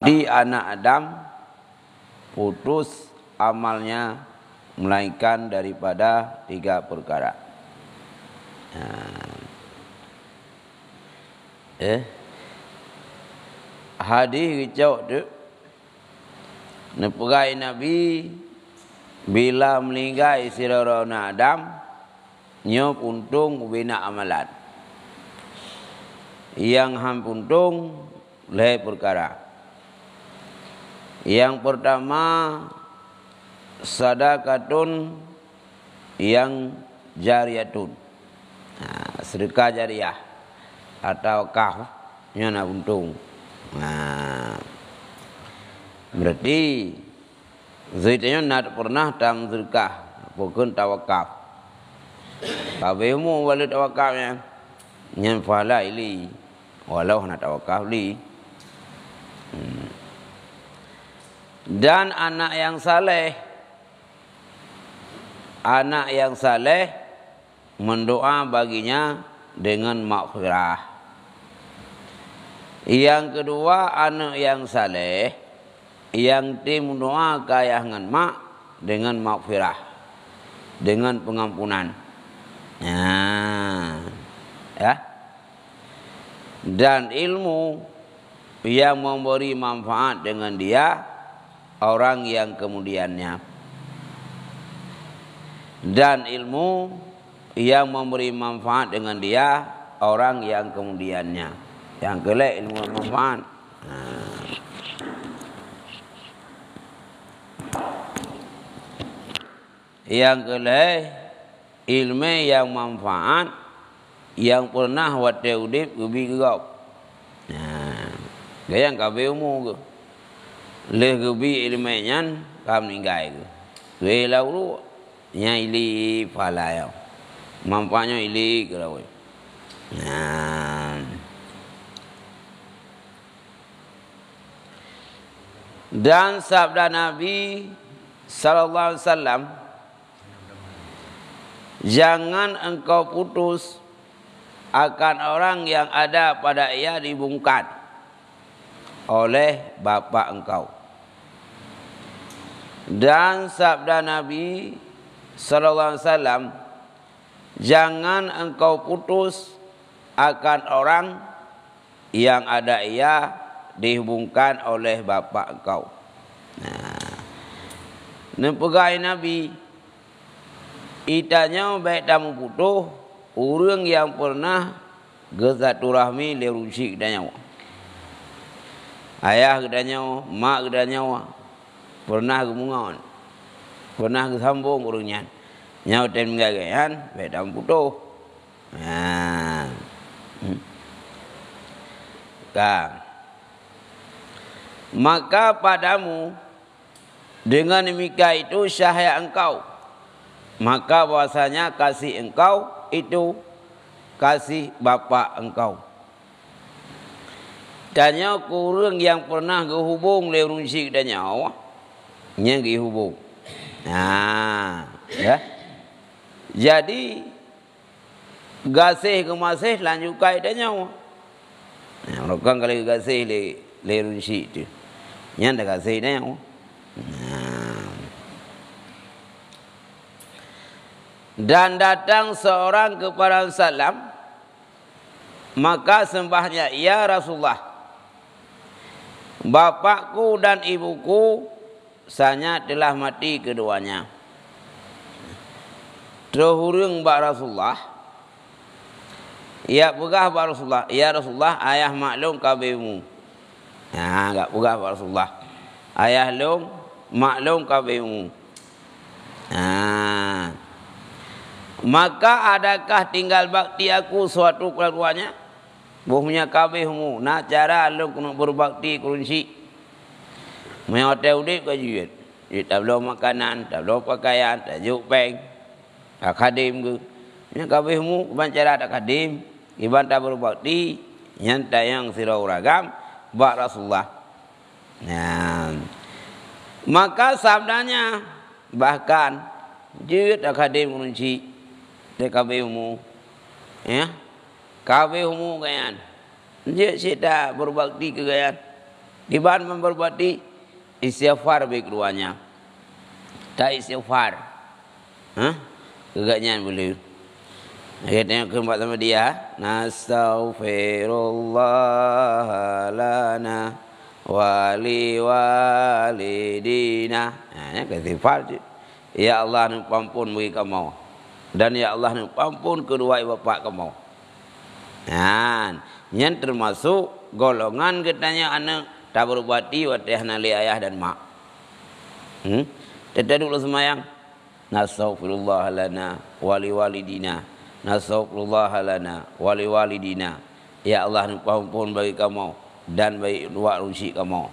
Di anak Adam putus amalnya melainkan daripada 3 perkara. Hadis kicau tu nepegai Nabi bila meninggal sirara anak Adam nyo puntung bina amalan. Yang ham puntung le perkara. Yang pertama sadaqatun yang jariyatun. Sedekah jariah atau wakaf nya nak untung. Berarti zaitnya nak pernah tam sedekah bukan tawakaf. Kabehmu wala tawakafnya nyan fala ili walau nak tawakaf li. Dan anak yang saleh mendoa baginya dengan maghfirah. Yang kedua anak yang saleh yang tim doa kayangan mak dengan maghfirah, dengan pengampunan. Dan ilmu yang memberi manfaat dengan dia orang yang kemudiannya. Dan ilmu yang memberi manfaat dengan dia orang yang kemudiannya. Yang kelak ilmu manfaat. Yang kelak ilmu yang manfaat yang pernah wate udip gebi gegap. Gayang kabeh umur ke. Leh gebi ilmu nyan kam ninggai ke. Ge lalu nya ili palaya. Manfaatnya ili ke lawe. Dan sabda Nabi sallallahu alaihi wasallam, jangan engkau putus akan orang yang ada pada ia dibungkat oleh bapa engkau. Dan sabda Nabi sallallahu alaihi wasallam, jangan engkau putus akan orang yang ada ia dihubungkan oleh bapa engkau. Nepegai Nabi itanya baik tamu putuh orang yang pernah gezaturahmi lerusik dan nyawa. Ayah dan nyawa, mak dan nyawa pernah gemungan, pernah gesambung urungnya. Nyawa dan menggagayan baik tamu putuh. Maka padamu dengan demikian itu syahya engkau, maka bahwasanya kasih engkau itu kasih bapa engkau. Tanya kurang yang pernah gehubung lerungsik dan nyawa nya gehubung. Ya. Jadi gasih kemasih lanjut kai dan nyawa. Orang kalau gasih lerungsik tu nya dah gasih dan nyawa. Dan datang seorang kepada Rasulullah, maka sembahnya, ya Rasulullah, bapakku dan ibuku sanya telah mati keduanya. Terhurung bak Rasulullah, ya pegah bak Rasulullah, ya Rasulullah, ayah maklum kabehmu. Enggak pegah bak Rasulullah, ayah lum maklum kabehmu. Maka adakah tinggal bakti aku suatu keluarganya? Buhnya kabehmu. Nak cara lu kena berbakti kurunsi. Menyata udip ke juit. Tak belum makanan, tak belum pakaian, tak juk peng. Tak khadim ke. Ini kabehmu kebancara tak khadim. Iban tak berbakti. Nyanta yang sirau ragam. Bak Rasulullah. Maka sabdanya. Bahkan. Juit tak khadim kurunsi. Dia kabehmu, kabehmu kayan, dia tak berbakti ke kayan, Di bahan memberbakti istighfar baik keduanya. Tak istighfar. Kegaknya boleh. Akhirnya keempat sama dia. Nastaghfirullah lana wali walidina. Istighfar. Ya Allah ni pampun bagi kamu. Dan ya Allah ni pampun kedua ibu bapa kamu. Yang termasuk golongan katanya anak tak berbakti watih nali ayah dan mak. Kita dulu semayang. Nastaghfirullah lana wali walidina. Nastaghfirullah lana wali walidina. Ya Allah ni pampun bagi kamu dan bagi dua rusi kamu.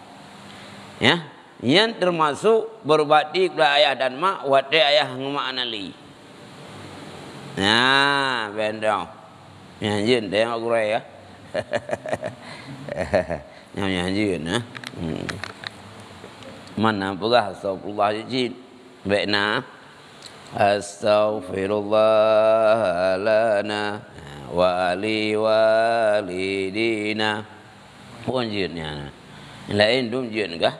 Ya, yang termasuk berbakti kepada ayah dan mak watih ayah ngemak nali. Bendong. Nyanjin tengok gurai ya. Nyanjin mana pula astagfirullah jin. Baikna. Astaghfirullah lana wa li walidina. Pun jinnya. Lain dum jin kah?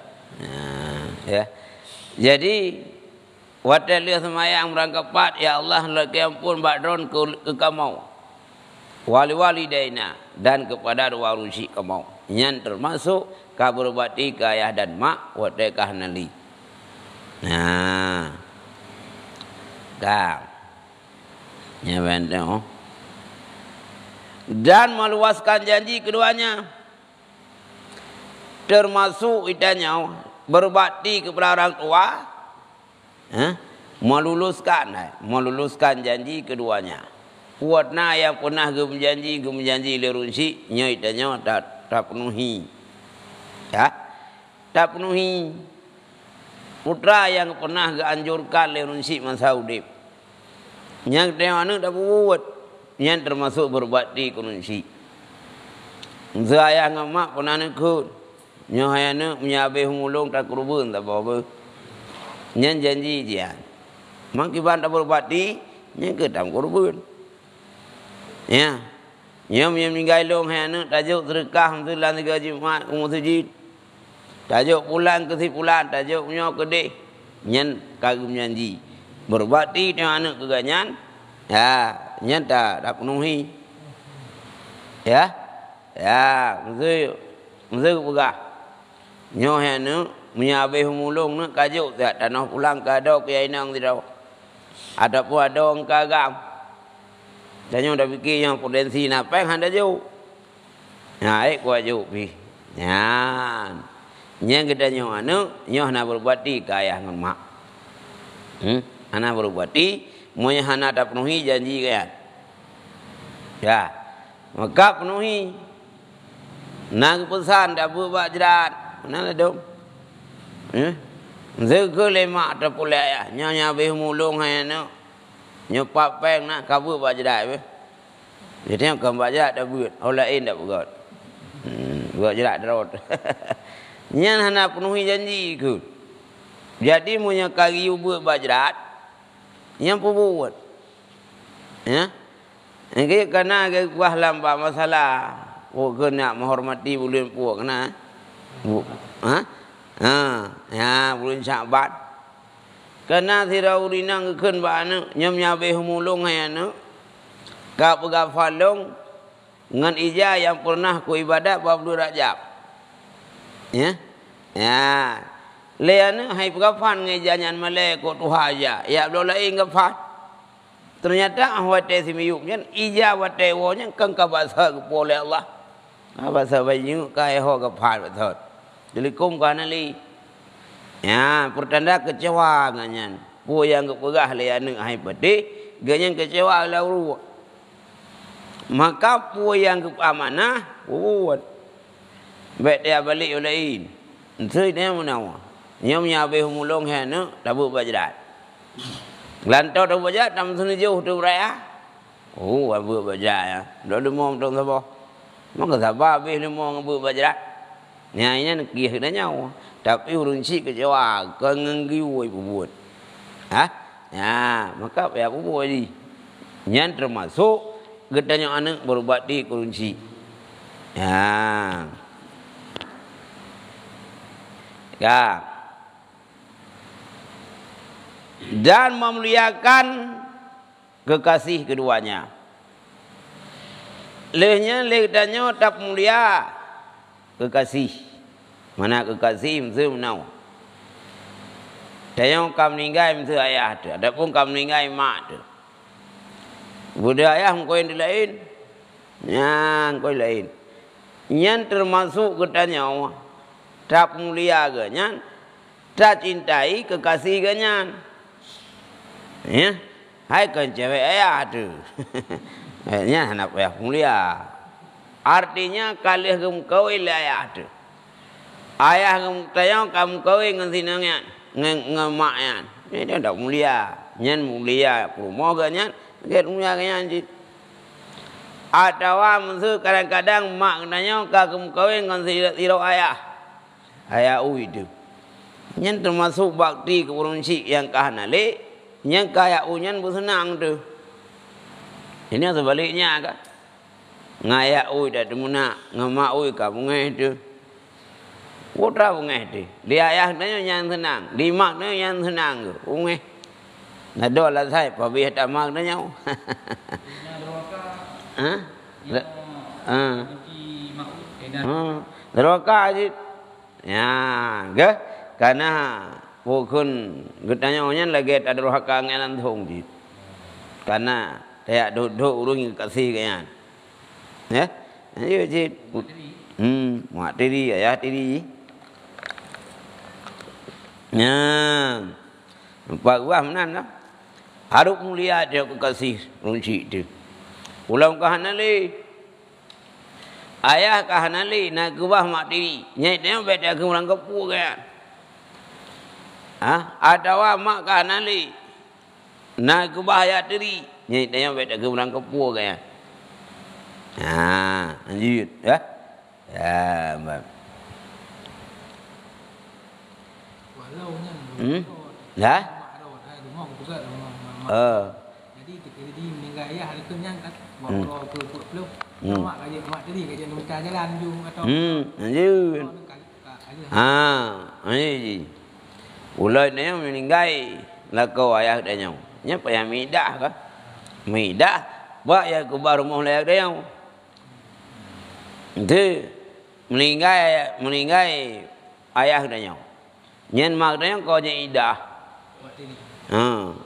Ya. Jadi waktu lihat semayang merangkapat, ya Allah lagi ampun bakdron ke kamu. Wali-walidaina dan kepada dua rusi kamu. Yang termasuk kabur bakti ke ayah dan mak waktu kah nali. Ya benteng. Dan meluaskan janji keduanya. Termasuk itanya berbakti kepada orang tua. Meluluskan janji keduanya. Kuatna yang pernah berjanji lerunsi nyoitanya tak penuhi. Ya, tak penuhi. Putra yang pernah dianjurkan lerunsi masa udip. Yang mana tak buat. Yang termasuk berbakti kununsi. Saya ngamak pernah nekut. Nyahayana menyabih mulung tak kurban tak apa-apa. Yang janji dia. Makiban tak berbakti, yang ketam kurban. Ya. Yang meninggal long hayana tajuk sedekah alhamdulillah 3 Jumaat umur sujud. Tajuk pulang ke bulan, tajuk punya kedai. Yang kagum janji. Berbakti dengan anak keganyan. Ya, yang tak penuhi. Ya. Ya, mesti pegah. Nyoh hayana menyabih mulung nak kajuk tak tanah pulang ke ada ke inang tidak. Ataupun ada orang kagam. Dan dah fikir yang potensi nak peng handa jauh. Kuat jauh pi. Yang kita nyoh nak berbakti ke ayah dengan mak. Anak berbakti, monya hana tak penuhi janji kan. Ya. Maka penuhi. Nak pesan dah buat jerat. Mana dong? Zeke lemak tak pula ya. Nyonya beh mulung hayana. Nyopak peng nak kabur buat jerat be. Jadi yang kan buat jerat dah buat. Orang lain dah buat. Buat jerat darot. Nyan hana penuhi janji ke. Jadi punya kari buat jerat. Yang pun buat. Ya. Ini kerana buah lambak masalah. Kena menghormati bulan puak kena. Ya bulan Syaban. Kena tidak urinang ken ba anu nyam nyabe humulung hayana. Ka pegafalong ngan ija yang pernah ku ibadat babdu Rajab. Ya. Ya. Leana hai pegafan ngejanyan male ko tuha aja. Ya belum lain gafan. Ternyata ahwate simiyuknya ija wate wonya kang ka bahasa ke oleh Allah. Bahasa bayu ka ho gafan betul. Dilikum kana li. Ya, pertanda kecewa ganyan. Pu yang kepegah leana hai pede, ganyan kecewa lauru. Maka pu yang keamanah, buat. Baik dia balik lain. Entah dia menawa. Nyam nyabe humulong hana tabu bajrat. Lantau tabu bajrat tam sini jauh tu raya. Abu bajrat ya. Dak demam tong sapa. Maka sabar habis lemong abu bajrat. Nyanya nak kih dah nyawa. Tapi urun cik kecewa, kengiwai buat. Ya, maka ya buat ni. Yang termasuk getanya anak berbakti kurunci. Ya. Ya. Dan memuliakan kekasih keduanya. Lehnya leh danyo tak mulia kekasih. Mana kekasih mesti menau. Dayong kam ninggai mesti ayah tu. Adapun kam ninggai mak tu. Budaya engkau yang lain. Ya, engkau lain. Yang termasuk katanya tak mulia ganyan, tak cintai kekasih ganyan. Ya, hai kan cewek ayah tu. Nya anak ayah mulia. Artinya kalih engkau ayah tu. Ayah tayang kamu kau dengan sinangnya, ngemaknya. Ini tak mulia. Nyan mulia, promo ganyan, get mulia ganyan jit. Atawa musuh kadang-kadang mak nanya kamu kau dengan siro ayah. Ayah itu. Nyan termasuk bakti keurunsi yang kahanale, yang kaya unyan bersenang tu. Ini sebaliknya kan. Ngaya dah temuna, ngamak kamu ngeh tu. Putra ungeh tu. Di ayah nanya yang senang, di mak nanya yang senang tu. Ungeh. Nado lah saya, pabih tak mak nanya. Hah? Deraka aja. Ya, ke? Karena pukun getanya onyan lagi ada deraka nganan thong ji. Karena kayak duduk urung kasih kayan. Ya? Ayo ji. Mak tiri, ayah tiri. Ya. Nampak gua menan lah. Harus mulia dia kekasih runci tu. Ulang kahanali. Ayah kahanali nak gubah mak tiri. Nyai dia beda ke ulang kepu kan. Ada mak kahanali. Nak gubah ayah tiri. Nyai dia beda ke ulang kepu kan. Lanjut ya. Ya, mbak. Ya? Jadi meninggal ayah hari tu yang kat bawa peluk. Mak mak tadi kerja mencari jalan jung atau lanjut. Ini. Ulai ni meninggal lah kau ayah dia nyau. Nya payah midah ka? Midah ba ya ku baru mau lek dia nyau. Itu meninggal ayah dia nyau. Nyen mak dia kau je idah.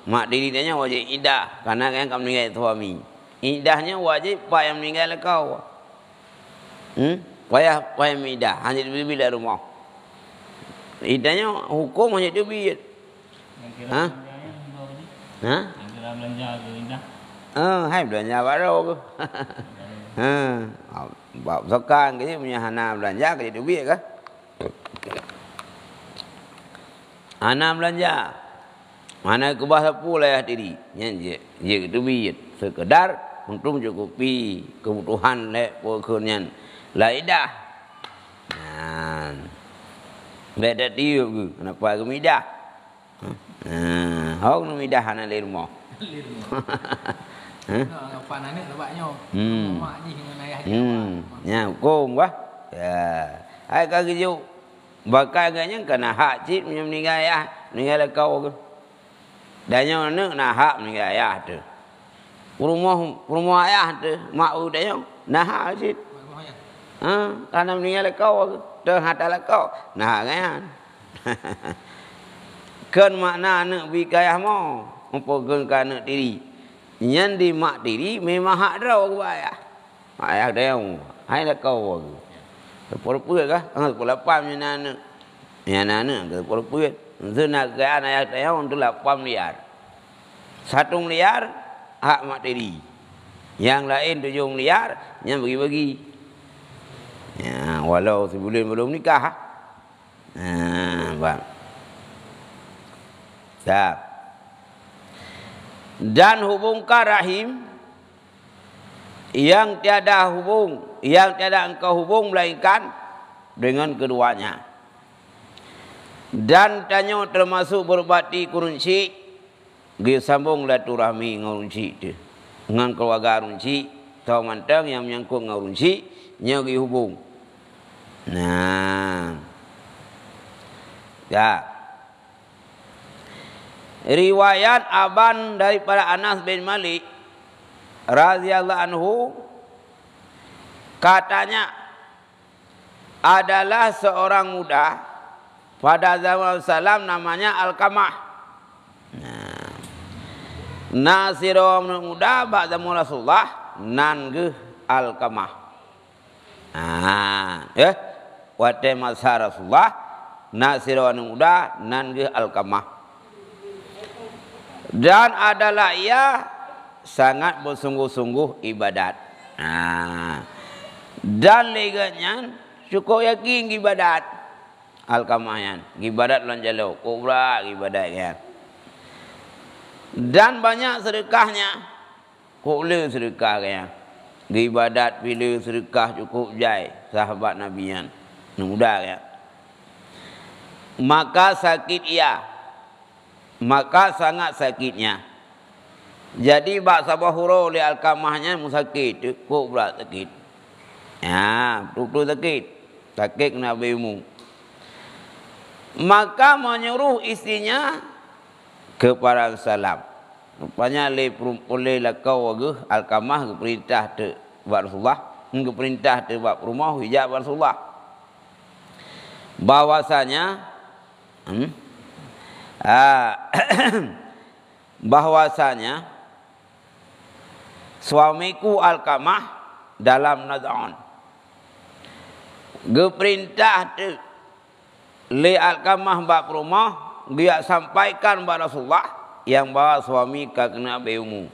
Mak diri dia wajib idah karena kan kamu meninggal suami. Idahnya wajib pak yang meninggal kau. Payah idah hanya bila rumah. Idahnya hukum hanya duit. Hah? Hai belanja baru. Bab sekarang ke punya hana belanja ke duit ke? Hana belanja. Mana kubah sapu lah diri. Yang je duit sekedar untuk mencukupi kebutuhan lek pokoknya. Laidah. Beda tiup ke. Kenapa ke midah? Hok nu midah hana le rumah. Apa nane lebaknya. Mak ni dengan ayah dia. Ya, hukum wah. Ya. Hai ka gitu. Bakal ganya kena hak cip meninggal ayah, meninggal kau ke. Danya nak hak meninggal ayah tu. Rumah ayah tu mak udanya nah hak cip. Karena meninggal kau ke. Dah hatalah kau. Nah kan. Kan makna nak bikayah mau. Umpun kana diri. Nyan di mak diri memang hak draw ke ayah. Ayah dia hai dah kau ke. Sepuluh kah? Sepuluh nana. Ya nana ke sepuluh. Zona ke anak ayah untuk 8 miliar. 1 miliar hak mak diri. Yang lain 7 miliar yang bagi-bagi. Ya, walau sebulan belum nikah. Bang. Siap. Dan hubungkan rahim yang tiada engkau hubung melainkan dengan keduanya. Dan tanya termasuk berbakti kurunci, dia sambung silaturahmi ngurunci tu. Dengan keluarga runci, tahu mantang yang menyangkut ngurunci, nya gi hubung. Nah. Ya. Riwayat Aban daripada Anas bin Malik radhiyallahu anhu katanya adalah seorang muda pada zaman Salam namanya Alqamah. Nah, Nasiro muda pada zaman Rasulullah nangge Alqamah. Ya, pada masa Rasulullah Nasiro muda nangge Alqamah. Dan adalah ia sangat bersungguh-sungguh ibadat. Dan leganya cukup yakin ibadat. Alqamah ibadat lanjalo, kubra ibadat kan. Dan banyak sedekahnya. Boleh sedekah kan. Ibadat bila sedekah cukup jai sahabat Nabi yang muda kan. Maka sakit ia. Maka sangat sakitnya. Jadi bak sabahuro oleh Alqamahnya musakit, kok berat sakit. Ya, betul sakit. Sakit kena ilmu. Maka menyuruh istrinya kepada Salam. Rupanya oleh lakau wagah Alqamah perintah te buat Rasulullah, perintah te buat rumah hijab Rasulullah. Bahwasanya bahwasanya suamiku Alqamah dalam naz'an geperintah tu li Alqamah bab rumah dia sampaikan kepada Rasulullah yang bawa suami kena beilmu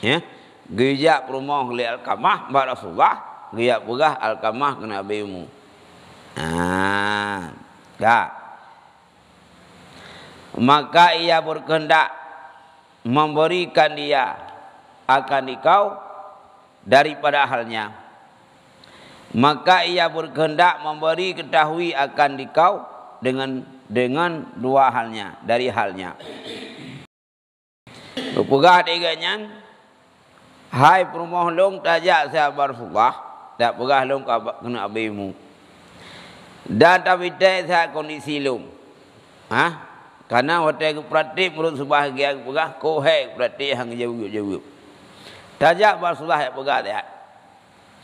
ya gejak rumah li Alqamah kepada Rasulullah dia pegah Alqamah kena beilmu maka ia berkehendak memberikan dia akan dikau daripada halnya. Maka ia berkehendak memberi ketahui akan dikau dengan dua halnya, dari halnya. Pegah diganya, hai perumah long tajak sahabat Rasulullah, tak pegah long kena abimu. Dan tapi saya kondisi long. Karena hotel praktik menurut sebahagian pegah kohek praktik hang jauh-jauh. Tajak Rasulullah yang pegah dia.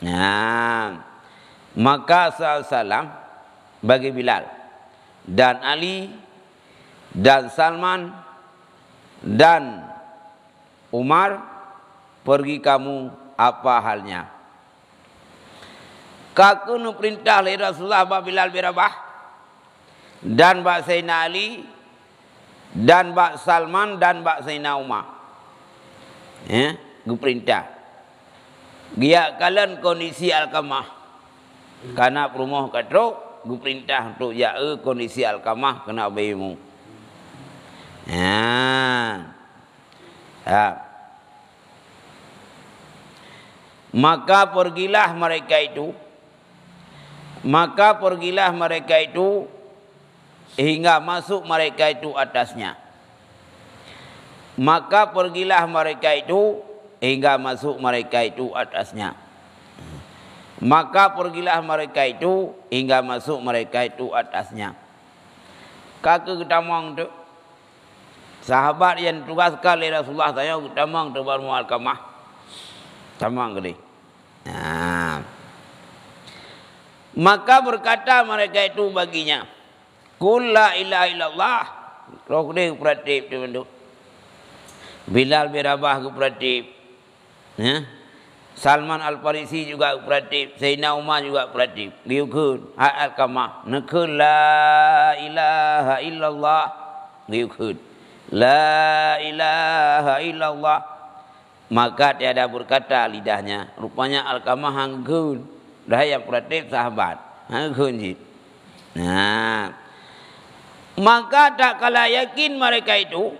Nah, maka salam bagi Bilal dan Ali dan Salman dan Umar, pergi kamu apa halnya? Kaku nu perintah oleh Rasulullah ba Bilal bin Rabah dan ba Sayyidina Ali dan Bak Salman dan Bak Sayyidina Umar. Ya, perintah. Dia kalian kondisi Alqamah. Karena perumah katrok, perintah untuk jaga kondisi Alqamah kena beilmu. Maka pergilah mereka itu hingga masuk mereka itu atasnya. Maka pergilah mereka itu hingga masuk mereka itu atasnya. Maka pergilah mereka itu hingga masuk mereka itu atasnya. Kakak ketamang tu sahabat yang tugaskan oleh Rasulullah saya ketamang tu baru Alqamah. Tamang gede. Maka berkata mereka itu baginya, Qul la ilaha illallah. Roh dia praktik tu bentuk. Bilal bin Rabah praktik. Salman Al-Farisi juga praktik. Sayyidina Umar juga praktik. Liukun Alqamah. Nakul la ilaha illallah. Liukun la ilaha illallah. Maka tiada berkata lidahnya. Rupanya Alqamah hanggun. Dah yang praktik sahabat. Hanggun je. Maka tak kala yakin mereka itu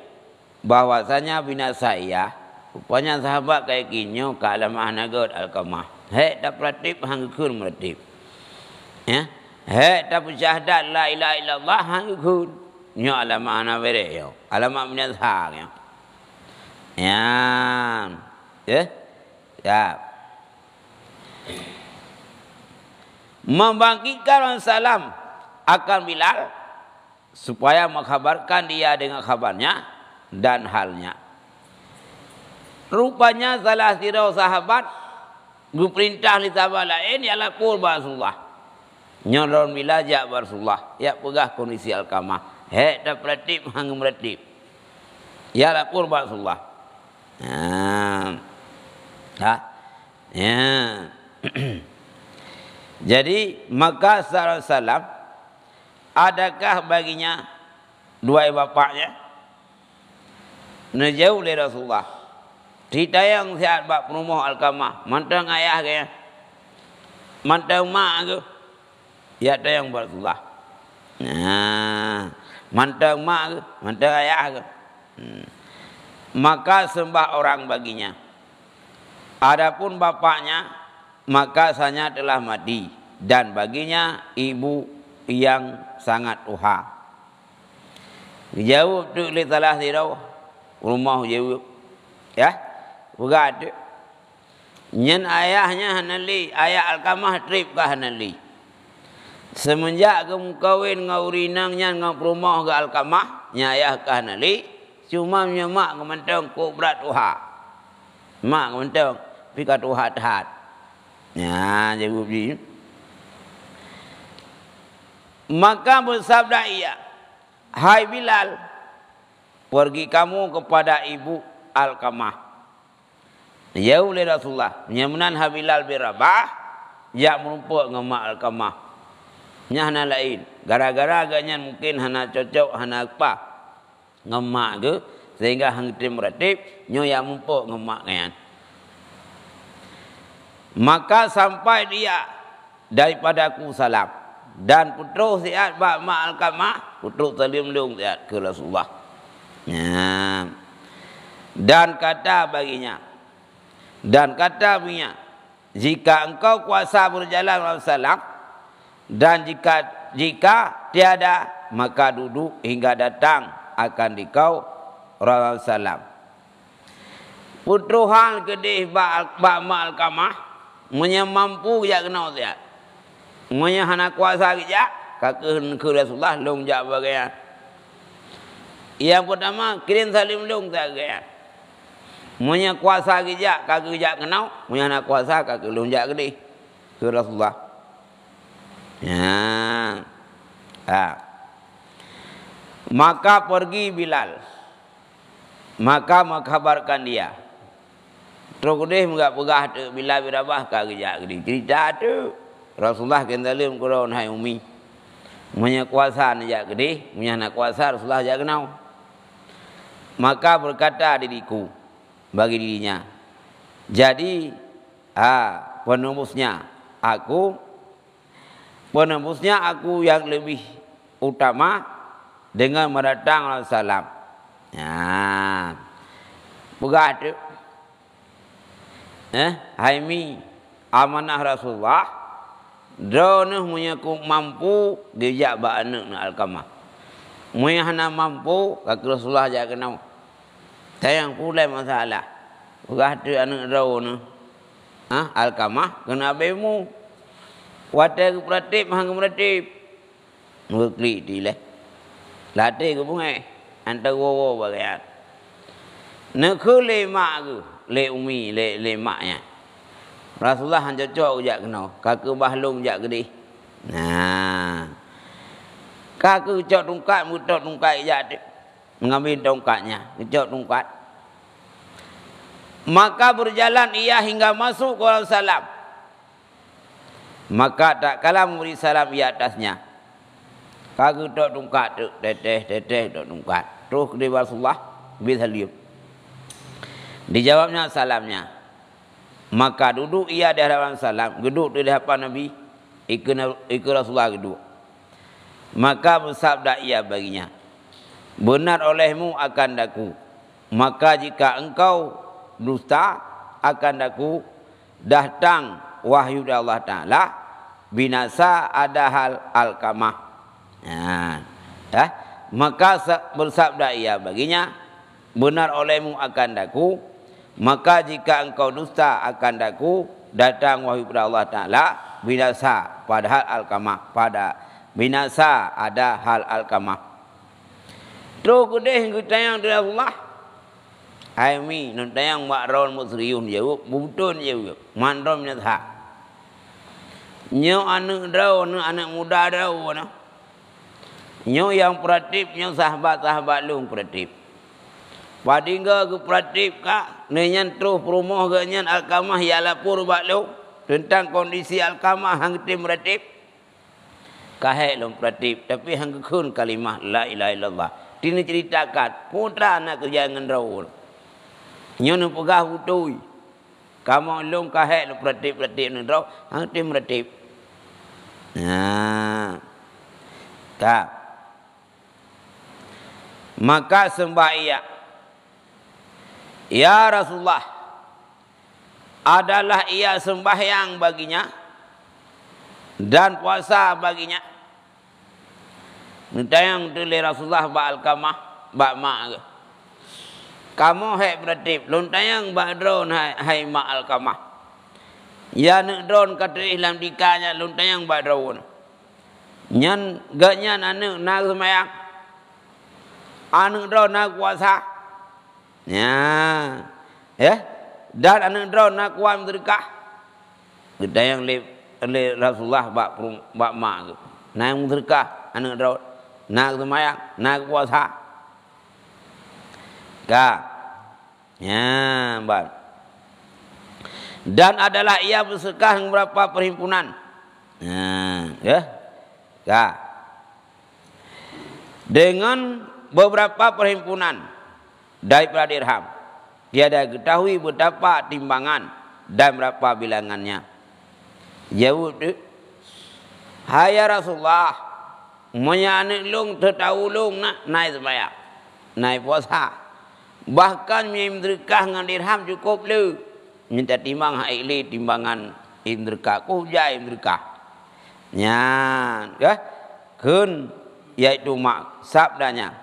bahwasanya binasa ia. Rupanya sahabat yakinnya ke alamah nagot Alqamah. Hek tak praktik hanggun praktik. Ya. Hek tak bersyahadat la ilaha illallah hanggun. Nyo alamah nabere yo. Alamah binasa yo. Ya. Ya. Membangkitkan salam akan Bilal supaya mengkhabarkan dia dengan khabarnya dan halnya. Rupanya salah sirau sahabat perintah li sahabat lain ya lapor Rasulullah. Nyoron milajak Rasulullah. Ya pegah kondisi Alkamah. Hek dah peratip hang meratip. Ya lapor Rasulullah. Ya. Jadi maka sallallahu alaihi wasallam adakah baginya dua bapaknya? Nejauh oleh Rasulullah. Cerita yang sihat bak penumuh Alkamah. Mantang ayah ke? Mantang mak ke? Ya ada yang Rasulullah. Mantang mak ke? Mantang ayah ke? Maka sembah orang baginya. Adapun bapaknya, maka sanya telah mati. Dan baginya ibu yang sangat tuha. Jauh tu oleh salah sirau. Rumah jauh. Ya. Bukan nyen ayahnya hanali, ayah Alkamah trip ke hanali. Semenjak kamu kawin ngau rinang nyan ngau perumah ke Alkamah, nya ayah ke hanali, cuma nya mak kementong ko berat tuha. Mak kementong pika tuha tahat. Ya, jawab dia. Maka bersabda ia, hai Bilal, pergi kamu kepada ibu Alkamah. Ya oleh Rasulullah. Nyamunan Bilal bin Rabah. Ya merumpuk dengan mak Alkamah. Nya hana lain. Gara-gara agaknya mungkin hana cocok, hana apa. Ngemak ke. Sehingga hang tim meratip. Nyo ya merumpuk dengan mak kayan. Maka sampai dia daripada aku salam. Dan putruk sihat bak mak Alkamah. Putruk salim lung sihat ke Rasulullah. Ya. Dan kata baginya. Dan kata punya, jika engkau kuasa berjalan salam dan jika tiada maka duduk hingga datang akan dikau Rasul salam. Putruhan kedih bak mal kamah menyamampu ya kenal dia. Menyahana kuasa dia kakek ke Rasulullah long jak bagian. Yang pertama kirim salim long tak Munya kuasa gejak, kagak gejak kenal. Munya nak kuasa, kagak lonjak gede. Ke Rasulullah. Ya. Maka pergi Bilal. Maka mengkhabarkan dia. Terus deh enggak pegah tu Bilal bin Rabah kagak gejak gede. Cerita tu. Rasulullah kendalim kurang hai umi. Munya kuasa nejak gede. Munya nak kuasa Rasulullah jak kenal. Maka berkata diriku. Bagi dirinya. Jadi penembusnya aku yang lebih utama dengan mendatang Rasulullah. Ya. Begitu. Haimi amanah Rasulullah. Drone punya mampu dijak ba anak na Alkamah. Munya hana mampu kak Rasulullah jak kenal. Tayang pula masalah. Begitu anak drone Alkamah kena bemu. Wadah ke peratip, hang meratip. Ngeklik dileh. Latih ke bungai. Antar wawa bagian. Nak le mak ke. Le umi, le maknya. Rasulullah hang cocok jak kenal. Kakak bahlung jak gede. Nah. Kakak cocok tungkat, mutok tungkat jak tu. Mengambil tongkatnya, kecok tongkat. Maka berjalan ia hingga masuk ke dalam salam. Maka tak kala memberi salam ia atasnya. Kagak tok tongkat tu, teteh tok tongkat. Terus ke Rasulullah bisalim. Dijawabnya salamnya. Maka duduk ia di hadapan salam, duduk di hadapan Nabi, ikut Rasulullah duduk. Maka bersabda ia baginya. Benar olehmu akan daku. Maka jika engkau dusta akan daku datang wahyu dari Allah Ta'ala binasa ada hal Alkamah. Maka bersabda ia baginya. Benar olehmu akan daku. Maka jika engkau dusta akan daku datang wahyu dari Allah Ta'ala binasa pada hal Alkamah. Pada binasa ada hal Alkamah. Terus kedeh ke tayang dari Allah. Ai mi nun tayang mak ron musriun jauh butun jauh. Mandom nya tha. Nyo anak draw anak muda draw na. Nyo yang pratip nyo sahabat-sahabat lung pratip. Padingga ke pratip ka nenyan terus perumoh ke nyan alkamah ya lapor bak lu tentang kondisi alkamah hang tim pratip. Kahai lung pratip tapi hang kun kalimah la ilaha illallah. Dini ceritakan putra anak kerjaan raul. Nyo nu pegah utui. Kamu lung kahai lu pratip nu raul hang tim pratip. Nah. Tak. Maka sembah ia. Ya Rasulullah, adalah ia sembahyang baginya dan puasa baginya. Nitayang tuli Rasulullah ba'al kamah ba'ma. Kamu hai beratip, luntayang ba'dron hai ma'al kamah. Ya nekdron kata Islam dikanya luntayang ba'dron. Nyan ganyan anu nak sembahyang. Anu dron nak puasa. Ya, dan anak drone nak kuam terkah. Kita yang le Rasulullah bak mak, nak terkah anak drone, nak semayang, nak puasa. Ya, bang. Dan adalah ia bersedekah beberapa perhimpunan. Ya, dengan beberapa perhimpunan. Daripada dirham. Dia dah ketahui betapa timbangan dan berapa bilangannya. Jawab tu. Hai Rasulullah. Menyanik lung tertahu lung nak naik sembahyang. Naik puasa. Bahkan memberkah dengan dirham cukup lu. Minta timbang haili timbangan indrika. Kujai indrika. Ya. Kun. Iaitu mak. Sabdanya.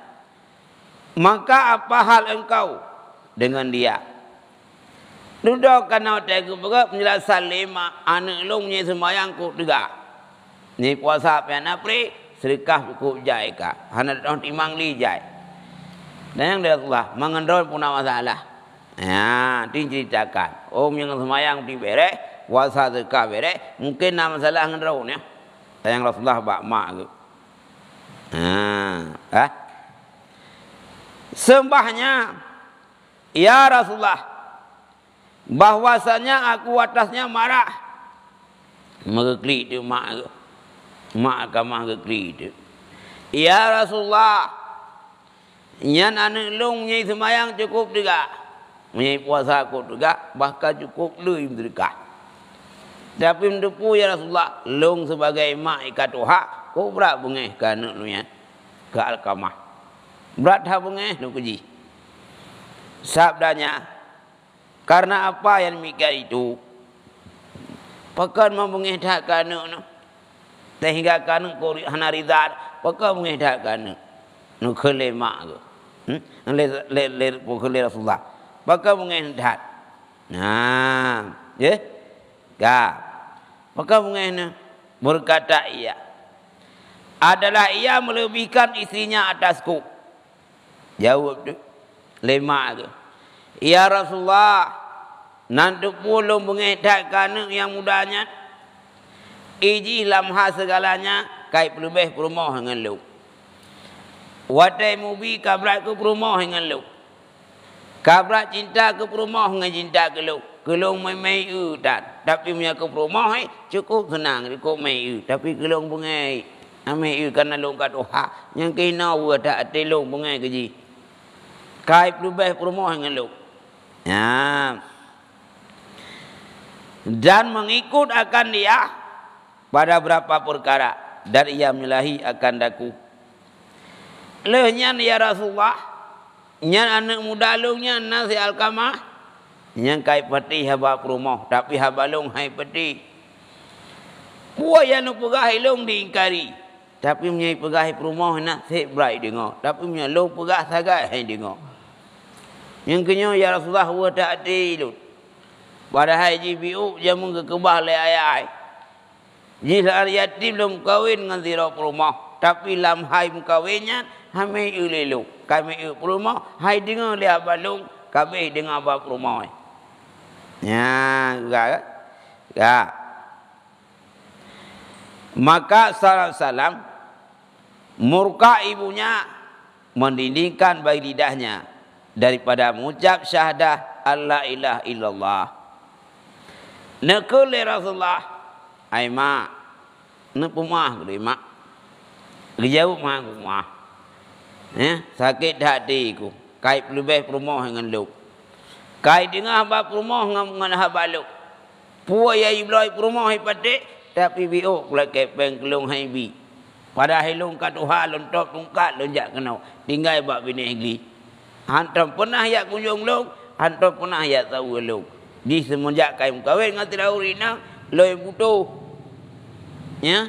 Maka apa hal engkau dengan dia? Duduk kana tegu berat penjelasan lima anak lungnya sembahyang ku tiga. Ni puasa pian apri sedekah cukup jai ka. Hana dong timang li jai. Dan yang Rasulullah mengendor puna masalah. Ya, diceritakan. Yang sembahyang di bere, puasa sedekah bere, mungkin nama masalah ngendor nya. Dan yang Rasulullah bak mak tu. Sembahnya, ya Rasulullah, bahwasanya aku atasnya marah. Mengeklik tu mak kamah keklik tu. Ya Rasulullah, nyan anak long nyai semayang cukup juga, nyai puasa aku juga, bahkan cukup lebih berkah. Tapi mendepu ya Rasulullah, long sebagai mak ikat tuha, kau berat bengeh ke anak lu ya, ke alkamah. Berat dah bengeh lu keji. Sabdanya, karena apa yang demikian itu? Pakan membengeh dah ke anak nu. Sehingga ke anak kau hana rizal, pakan bengeh dah ke anak. Nu khele mak tu. Le khele Rasulullah. Pakan bengeh dah. Nah, ya? Pakan bengeh nu berkata ia. Adalah ia melebihkan istrinya atasku. Jawab tu. Lemak tu. Ya Rasulullah. Nanti pulung mengedakkan yang mudanya. Iji lamha segalanya. Kai pelubeh perumah dengan lu. Wadai mubi kabrat ke perumah dengan lu. Kabrat cinta ke perumah dengan cinta ke lu. Kelong mai dan. Tapi punya ke perumah cukup senang. Cukup mai. Tapi kelong bungai. Amai kerana lu kat oha. Yang kena ada telung bungai keji. Kai pelubeh perumah dengan lu. Ya. Dan mengikut akan dia pada berapa perkara. Dan ia menyalahi akan daku. Lehnya ya Rasulullah. Nyan anak muda lungnya nasi alkamah. Nyan kai peti haba perumah. Tapi haba lung hai peti. Buat yang pegah lung diingkari. Tapi menyai pegah perumah nak sek berai dengar. Tapi menyai lung pegah sagai hai dengar. Yang kenyang ya Rasulullah wa ta'adil. Pada hai GBU jamu ke kebah le ayai. Jika yatim belum kahwin dengan zira perumah. tapi lam hai mukawinnya hamai ulelu kami rumah hai dengar dia balung kami dengar bab rumah ya juga ya maka salam murka ibunya mendindingkan bayi lidahnya daripada mengucap syahadah alla ilaha illallah nakul Rasulullah ai mak ne pemah gede mak jauh mak rumah sakit hatiku kai lebih rumah dengan lu kai dengar bab rumah dengan habaluk puaya iblai rumah ipate tapi bio pula kepeng kelung hai bi pada hilung kat Tuhan lontok tungkat lonjak kenau tinggal bab bini igli hantam pernah ya kunjung long hantam pernah ya tahu long di semenjak kai kawin ngan tidak urina loy butuh ya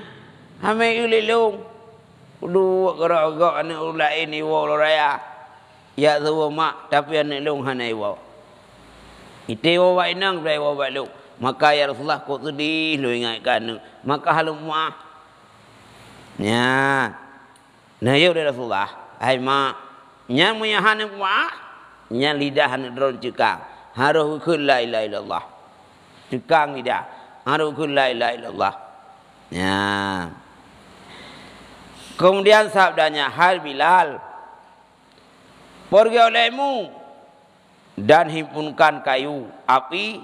hamai uli long dua gerak anak ulai ini wa raya ya tahu mak tapi anak long hanai wa ite wa inang bai wa long maka ya Rasulullah kau sedih lo ingatkan maka halum mak ya nah ya Rasulullah hai mak nya muya hanak mak nya lidah hanak dron cekang harus kul la ilaha illallah cekang lidah harus kul la ilaha illallah ya kemudian sabdanya hal Bilal pergi olehmu dan himpunkan kayu api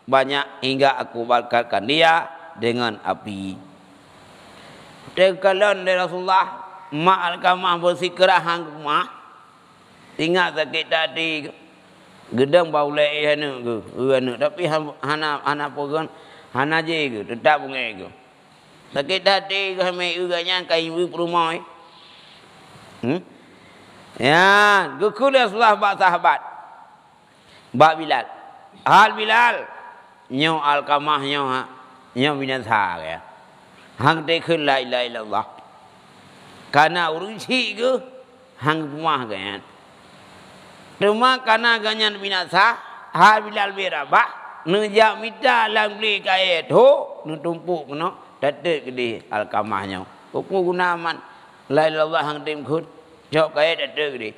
banyak hingga aku bakarkan dia dengan api. Tekalan dari Rasulullah mak Alkamah bersikrah hang mak ingat sakit tadi gedang bau lei hana ke hana tapi hana pogan hana je ke tetap bungai ke sakit tadi ke mai uganya kai ibu rumah ya gukul Rasulullah bak sahabat bak Bilal hal Bilal nyo Alkamah nyo binasa ya hang te khul la ilaha illallah kana urusi ke hang rumah kan rumah kana ganyan binasa hal Bilal berabah nejak mita lang beli kaya tu nu tumpuk no datek gede Alkamah nyo upu gunaman la ilaha illallah hang tim khut jok kaya datek gede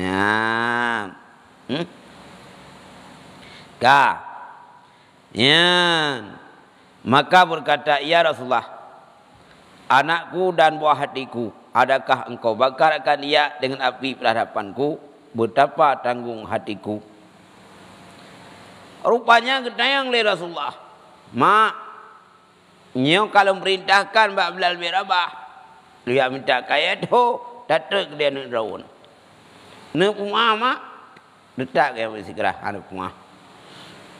ya ka ya, maka berkata, ya Rasulullah, anakku dan buah hatiku, adakah engkau bakarkan dia dengan api perhadapanku? Betapa tanggung hatiku. Rupanya gedayang le Rasulullah. Mak, nyo kalau merintahkan Mbak Bilal bin Rabah, dia minta kaya tu, datuk dia nak raun. Nak umah mak, letak dia mesti kerah anak umah.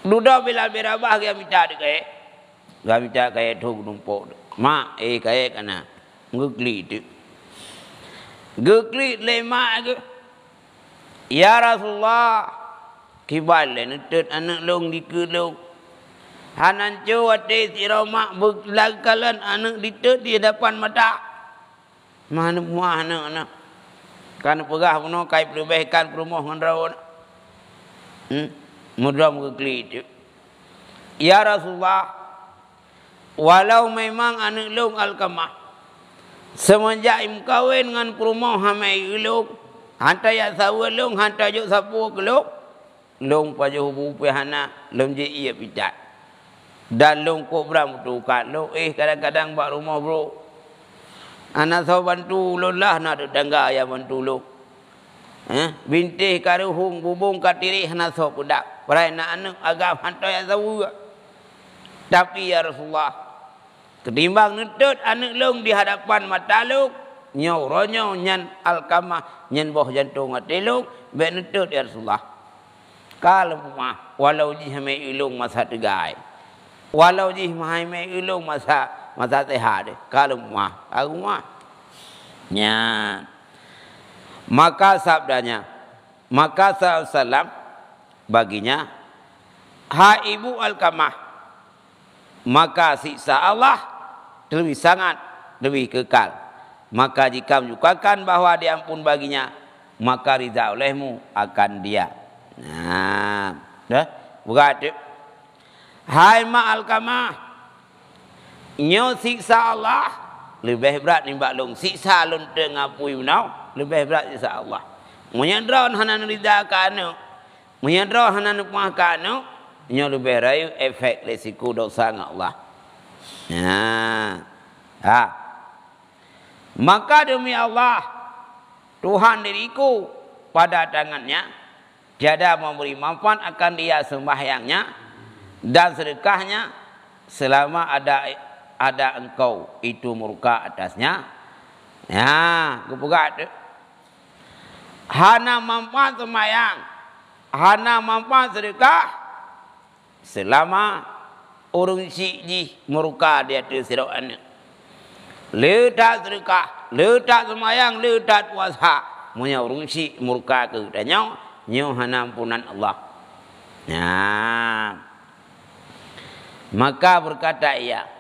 Duda Bilal bin Rabah dia minta dekat. Dia minta kaya tu numpuk. Mak kaya kana. Ngekli tu. Ngekli le mak ke. Ya Rasulullah. Kibal le netut anak long dikelong. Hanan cu ate sira mak berlagalan anak ditut di depan mata. Mana muah anak. Kan pegah puno kai perbaikan rumah ngan raun. Mudam kekli itu. Ya Rasulullah, walau memang anak long Alkamah, semenjak im kawin dengan perumah hamai long, hantar ya sawa long, hantar juk sapu ke long paju hubu pihana, long je iya picat. Dan long kok beram tukat, long kadang-kadang bak rumah bro. Anak saw bantu long lah nak tetangga ya bantu long. Bintih karuhung bubung katiri hana saw pudak. Perai nak anak agak hantar yang tahu. Tapi ya Rasulullah, ketimbang netut anak long di hadapan mata long, nyau ronyo nyan Alkamah nyan boh jantung hati long, be netut ya Rasulullah. Kalau mah walau jih mai ulung masa tegai, walau jih mai ulung masa sehat. Kalau mah aku mah nya. Maka sabdanya, maka salam baginya, hai ibu Alkamah, maka siksa Allah lebih sangat lebih kekal. Maka jika menyukakan bahawa diampun baginya, maka ridha olehmu akan dia. Nah, dah berkata, hai ma Alkamah, nyo siksa Allah lebih berat nimbak long siksa lun tengapui menau lebih berat siksa Allah. Menyandra hanan rida kanu, menyandra hanan puah kanu, nya lebih rayu efek resiko dosa dengan Allah. Maka demi Allah, Tuhan diriku pada tangannya, tiada memberi manfaat akan dia sembahyangnya dan sedekahnya selama ada engkau itu murka atasnya. Kepegat tu. Hana manfaat sembahyang, hana manfaat sedekah selama orang siji murka dia tu sirokan. Letak sedekah, letak sembahyang, letak puasa, punya orang si murka ke danya, nyo hana ampunan Allah. Maka berkata ia,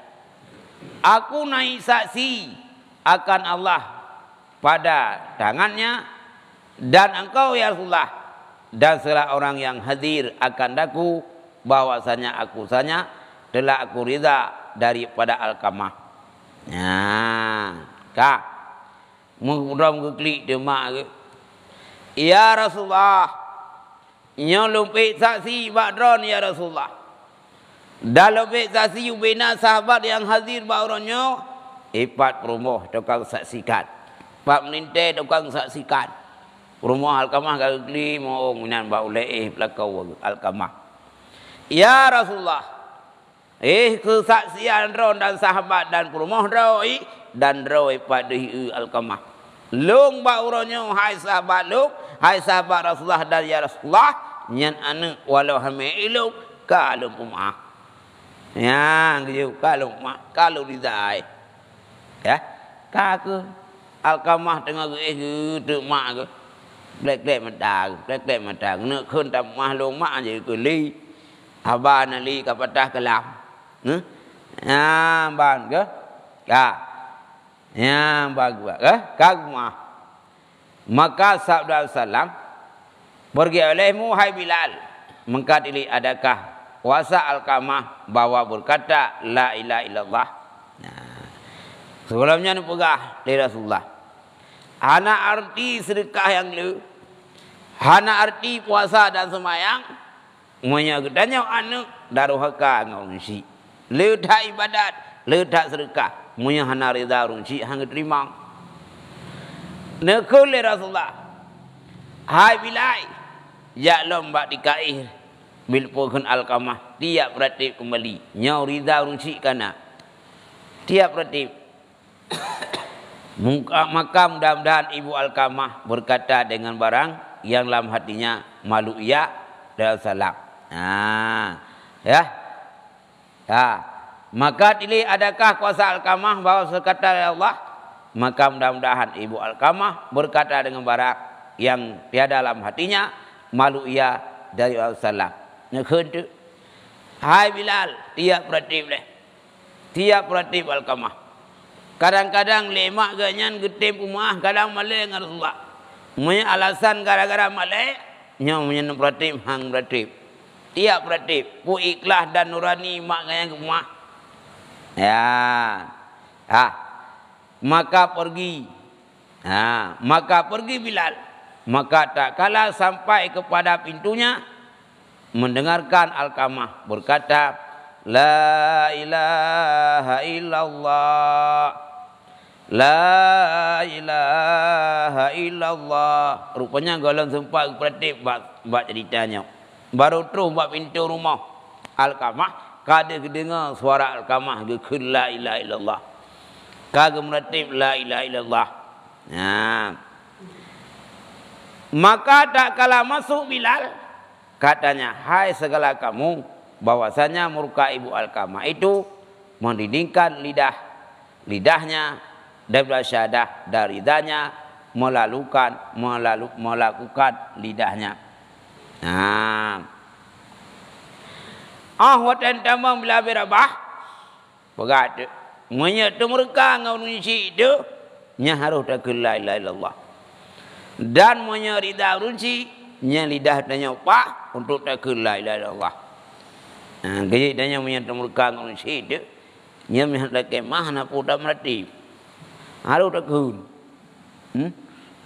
aku naik saksi akan Allah pada tangannya dan engkau ya Rasulullah dan segala orang yang hadir akan daku bahwasanya aku sanya telah aku rida daripada Alkamah. Kak mengudam ke klik demak ke. Ya Rasulullah, nyo lumpik saksi badron ya Rasulullah. Dan lumpik saksi ubina sahabat yang hadir bauronyo ipat perumoh tukang saksikan. Pak meninte tukang saksikan. Rumah Alkamah kali mau minan bau leih pelakau Alkamah. Ya Rasulullah, kesaksian ron dan sahabat dan rumah roi dan roi pada Alkamah. Long bauronyo hai sahabat long, hai sahabat Rasulullah dan ya Rasulullah nyan anu walau hame iluk kalau umah. Ya, gitu kalau dizai. Ya, kaku Alkamah tengah ke mak ke. Blek mata nak khun tam mah long mak je ke li abana li ka patah kelam ban ke bagus ke kagumah. Maka sabda salam pergi olehmu hai Bilal mengkat ili adakah kuasa Alkamah bawa berkata la ilaha illallah. Sebelumnya ni pegah dari Rasulullah. Hana arti sedekah yang lu, hana arti puasa dan semayang, menyagedanya anu daruhaka ngurunsi. Lu tak ibadat, lu tak sedekah, munya hana rida urunsi hang terima. Nekul Rasulullah, hai Bilal, ya lombak dikaih bil pokon Alkamah tiap ratib kembali, nyau rida urunsi kana tiap ratib. Maka mudah-mudahan ibu Alkamah berkata dengan barang yang dalam hatinya malu ia dan salam. Maka pilih adakah kuasa Alkamah bahwa sekata Allah. Maka mudah-mudahan ibu Alkamah berkata dengan barang yang tiada dalam hatinya malu ia dari salam. Nekhentu. Hai Bilal, tiap ratib leh. Tiap ratib Alkamah. Kadang-kadang lemak ganyan getim umah, kadang malai dengan Rasulullah. Punya alasan gara-gara malai, nyong punya beratib, hang beratib. Tiap beratib, pu ikhlas dan nurani mak ganyan ke umah. Maka pergi Bilal. Maka tak kala sampai kepada pintunya, mendengarkan Alkamah berkata, la ilaha illallah. La ilaha illallah. Rupanya golong sempat beratib buat ceritanya. Baru terus buat pintu rumah Alkamah, kada kedengar suara Alkamah ke la ilaha illallah. Kagak beratib la ilaha illallah. Maka tak kala masuk Bilal, katanya, hai segala kamu, bahwasanya murka ibu Alkamah itu mendidingkan lidahnya dan bersyahadah dari lidahnya melakukan lidahnya. Watan tamam bila berabah begat menyatu mereka ngawun itu nya harus tak la ilaha illallah dan menyerida runci nya lidah tanya pak untuk tak la ilaha illallah. Jadi tanya menyatu mereka ngawun itu nya mihak laki mahna puda merati Haru takun.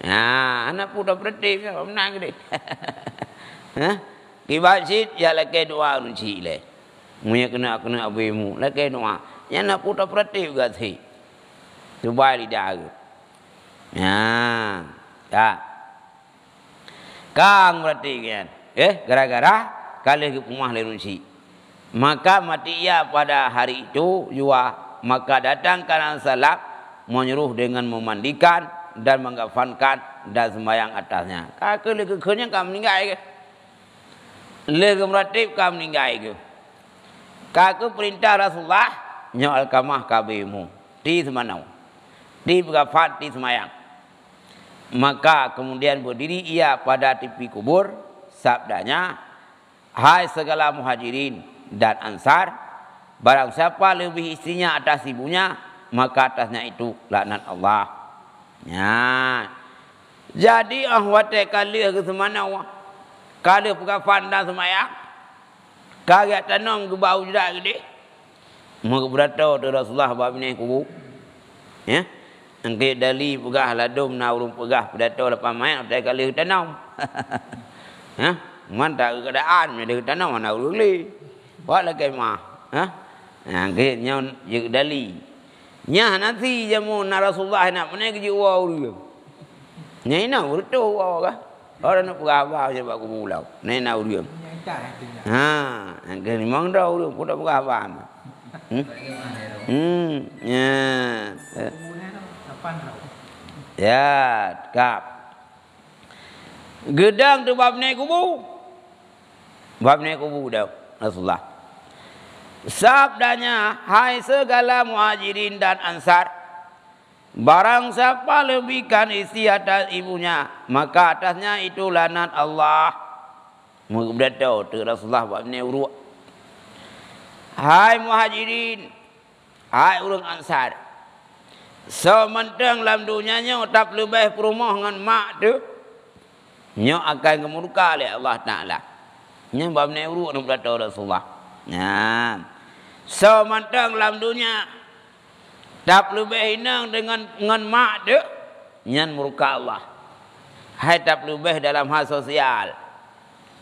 Anak pun dah berhenti, menang dia. Kibajit ya lagi doa runci le. Munya kena abimu, lagi doa. Ya nak pun dah berhenti juga sih. Coba lidah. Kang berarti kan. Gara-gara kali ke rumah le runci. Maka mati ia pada hari itu jua. Maka datangkan salak menyuruh dengan memandikan dan menggafankan dan sembahyang atasnya. Kakak lagi kenyang kamu meninggal ke? Lagi meratib kamu meninggal ke? Kakak perintah Rasulullah nyal kamah kabimu di semanau, di bergafan di sembahyang. Maka kemudian berdiri ia pada tepi kubur, sabdanya, hai segala muhajirin dan ansar, barang siapa lebih istrinya atas ibunya, maka atasnya itu laknat Allah. Jadi ahwate kali ke semana kali pegafan dan semaya kagak tanam ke bau juga gede mau berato tu Rasulullah bab ni kubu angke dali pegah ladum naurung pegah berato lepas main ada kali tanam man tak keadaan dia tanam mana urung li buat lagi mah angke nyon je dali nya nanti jamu na Rasulullah nak mana kerja wow dia. Nya ina urut wow ka. Orang nak berapa je bak kubulau. Ni na dia. Angke ni mang dau dia pun tak berapa. Ya, kap. Gedang tu bab ni kubu. Bab ni kubu dah Rasulullah. Sabdanya, hai segala muhajirin dan ansar, barang siapa lebihkan istri atas ibunya, maka atasnya itu laknat Allah. Mudah tahu tu Rasulullah buat ni urut. Hai muhajirin, hai orang ansar, sementang dalam dunianya tak lebih perumah dengan mak tu, nyo akan kemurka oleh Allah Taala. Nya buat ni urut mudah tahu Rasulullah. Sementang dalam dunia tak lebih hinang dengan mak dia nyan murka Allah. Hai tak lebih dalam hal sosial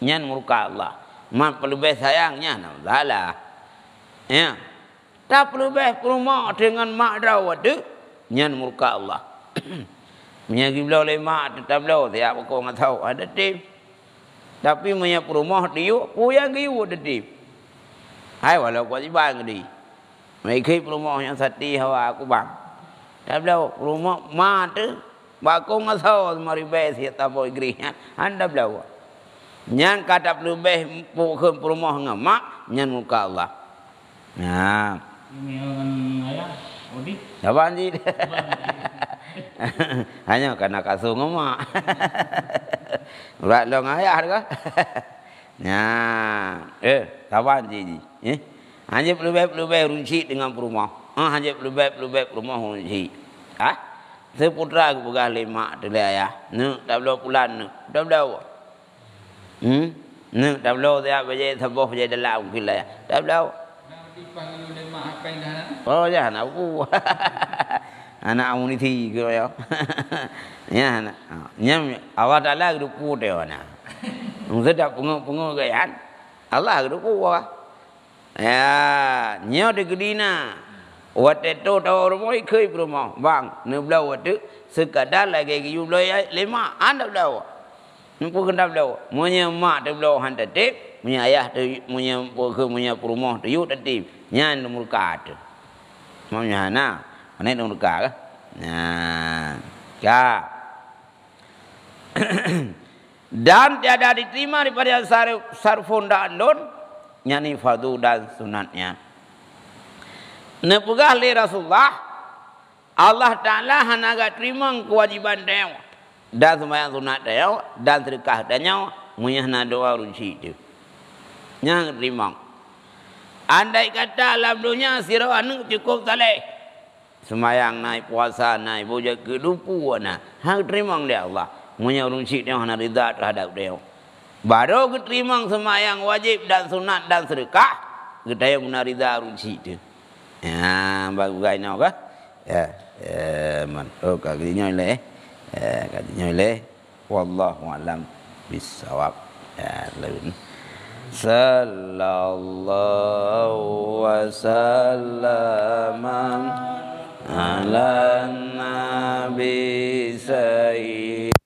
nyan murka Allah. Mak lebih sayangnya salah. Ya. Tak lebih perumah dengan mak rawat dia nyan murka Allah. Menyagi belau le mak tetap belau tiap kau enggak tahu ada tim. Tapi menyap perumah dia puyang giu ada tim. Hai walau kewajiban gede. Mereka rumah yang sati hawa aku bang. Tak belau rumah mat tu bakong asal mari besi tak boleh gerinya. Anda belau. Nyan kata lebih pukul rumah ngamak nyan muka Allah. Nah. Ini orang ayah Odi. Apa anji? Hanya karena kasuh ngamak. Berat long ayah ke? Nah, kawan ji. Hanya pelubeh runci dengan perumah. Hanya pelubeh perumah runci. Seputra aku pegah lima tu le ayah. Nu tak belau pulan nu. Tak belau. Nu tak belau dia baje saboh baje dalam kila ya. Tak belau. Dipanggil lima apa yang dah? Oh ya anak aku. Anak amuniti ke ya. Ya anak. Nyam awak tak lah duku dia anak. Sedap pengu gayaan. Allah ke duku wa. Ya, nyo de gedina. Wate to tahu rumah ikut rumah. Bang, ne belau wate sekadar lagi you belau lima anda belau. Nampu kena belau. Munya mak tu belau han tetep, munya ayah tu munya rumah tu you tetep. Nyan nomor ka tu. Munya na. Mana nomor ka ke? Nah. Ya. Dan tiada diterima daripada sarfun dan don nyani fardu dan sunatnya. Nepegah le Rasulullah Allah Ta'ala hanaga terima kewajiban dia dan sembahyang sunat dia dan sedekah dia munyahna doa runci itu yang terima. Andai kata alam dunia sira anu cukup saleh sembahyang naik puasa naik boja kedupu na hang terima dia Allah munya runci dia hana rida terhadap dia. Baru keterima sembahyang wajib dan sunat dan sedekah kita yang guna rida runci itu. Ya, bagus gaya nak, ya. man cái nhoi lẽ cái nhoi lẽ wallahu alam bisawab lain sallallahu wasallam ala nabi sayyid